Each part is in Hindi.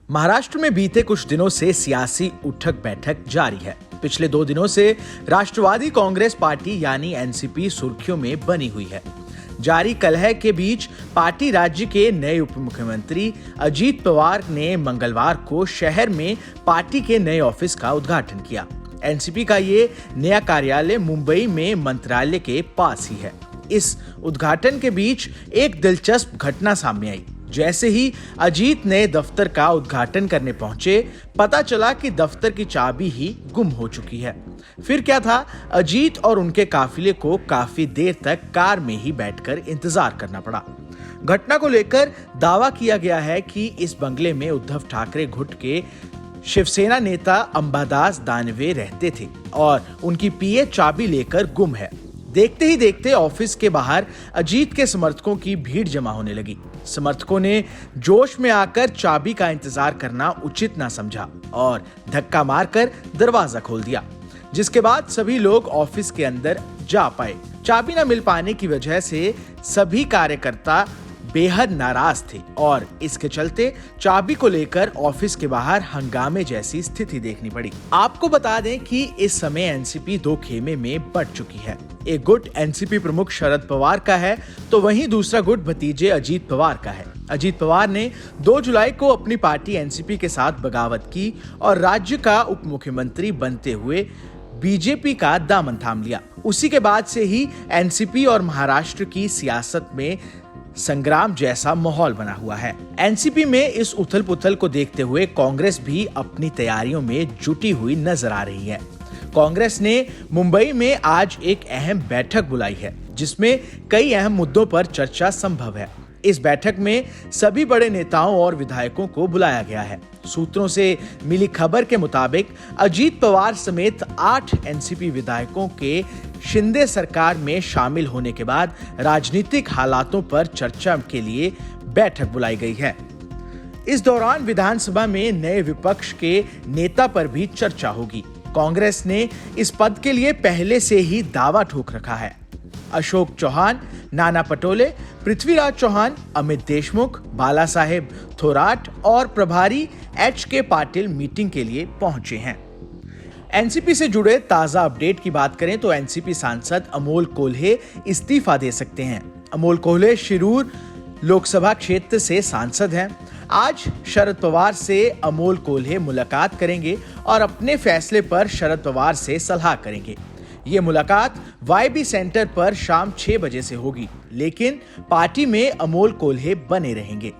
महाराष्ट्र में बीते कुछ दिनों से सियासी उठक बैठक जारी है। पिछले 2 दिनों से राष्ट्रवादी कांग्रेस पार्टी यानी एनसीपी सुर्खियों में बनी हुई है। जारी कलह के बीच पार्टी राज्य के नए उप मुख्यमंत्री अजीत पवार ने मंगलवार को शहर में पार्टी के नए ऑफिस का उद्घाटन किया। एनसीपी का ये नया कार्यालय मुंबई में मंत्रालय के पास ही है। इस उद्घाटन के बीच एक दिलचस्प घटना सामने आई। जैसे ही अजीत नए दफ्तर का उद्घाटन करने पहुंचे, पता चला कि दफ्तर की चाबी ही गुम हो चुकी है। फिर क्या था, अजीत और उनके काफिले को काफी देर तक कार में ही बैठकर इंतजार करना पड़ा। घटना को लेकर दावा किया गया है कि इस बंगले में उद्धव ठाकरे गुट के शिवसेना नेता अंबादास दानवे रहते थे और उनकी पीए चाबी लेकर गुम है। देखते ही देखते ऑफिस के बाहर अजीत के समर्थकों की भीड़ जमा होने लगी। समर्थकों ने जोश में आकर चाबी का इंतजार करना उचित ना समझा और धक्का मारकर दरवाजा खोल दिया, जिसके बाद सभी लोग ऑफिस के अंदर जा पाए। चाबी न मिल पाने की वजह से सभी कार्यकर्ता बेहद नाराज थे और इसके चलते चाबी को लेकर ऑफिस के बाहर हंगामे जैसी स्थिति देखनी पड़ी। आपको बता दें कि इस समय एनसीपी 2 खेमे में बंट चुकी है। एक गुट एनसीपी प्रमुख शरद पवार का है तो वहीं दूसरा गुट भतीजे अजीत पवार का है। अजीत पवार ने 2 जुलाई को अपनी पार्टी एनसीपी के साथ बगावत की और राज्य का उप मुख्यमंत्री बनते हुए बीजेपी का दामन थाम लिया। उसी के बाद से ही एनसीपी और महाराष्ट्र की सियासत में संग्राम जैसा माहौल बना हुआ है। एनसीपी में इस उथल पुथल को देखते हुए कांग्रेस भी अपनी तैयारियों में जुटी हुई नजर आ रही है। कांग्रेस ने मुंबई में आज एक अहम बैठक बुलाई है, जिसमें कई अहम मुद्दों पर चर्चा संभव है। इस बैठक में सभी बड़े नेताओं और विधायकों को बुलाया गया है। सूत्रों से मिली खबर के मुताबिक अजीत पवार समेत 8 एनसीपी विधायकों के शिंदे सरकार में शामिल होने के बाद राजनीतिक हालातों पर चर्चा के लिए बैठक बुलाई गई है। इस दौरान विधानसभा में नए विपक्ष के नेता पर भी चर्चा होगी। कांग्रेस ने इस पद के लिए पहले से ही दावा ठोक रखा है। अशोक चौहान, नाना पटोले, पृथ्वीराज चौहान, अमित देशमुख, बाला साहेब थोराट और प्रभारी एच.के. पाटिल मीटिंग के लिए पहुंचे हैं। एनसीपी से जुड़े ताजा अपडेट की बात करें तो एनसीपी सांसद अमोल कोल्हे इस्तीफा दे सकते हैं। अमोल कोल्हे शिरूर लोकसभा क्षेत्र से सांसद हैं। आज शरद पवार से अमोल कोल्हे मुलाकात करेंगे और अपने फैसले पर शरद पवार से सलाह करेंगे। ये मुलाकात वाईबी सेंटर पर शाम 6 बजे से होगी, लेकिन पार्टी में अमोल कोल्हे बने रहेंगे।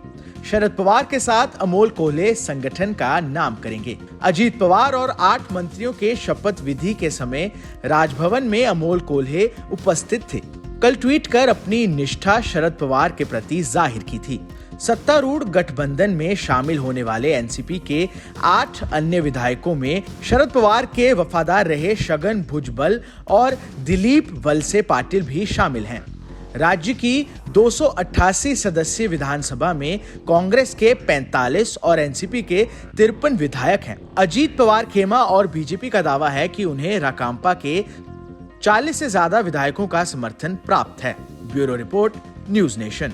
शरद पवार के साथ अमोल कोल्हे संगठन का नाम करेंगे। अजीत पवार और 8 मंत्रियों के शपथ विधि के समय राजभवन में अमोल कोल्हे उपस्थित थे। कल ट्वीट कर अपनी निष्ठा शरद पवार के प्रति जाहिर की थी। सत्तारूढ़ गठबंधन में शामिल होने वाले एनसीपी के 8 अन्य विधायकों में शरद पवार के वफादार रहे छगन भुजबल और दिलीप वलसे पाटिल भी शामिल हैं। राज्य की 288 सदस्यीय विधानसभा में कांग्रेस के 45 और एनसीपी के 53 विधायक हैं। अजीत पवार खेमा और बीजेपी का दावा है कि उन्हें राकांपा के 40 से ज्यादा विधायकों का समर्थन प्राप्त है। Bureau report, news nation.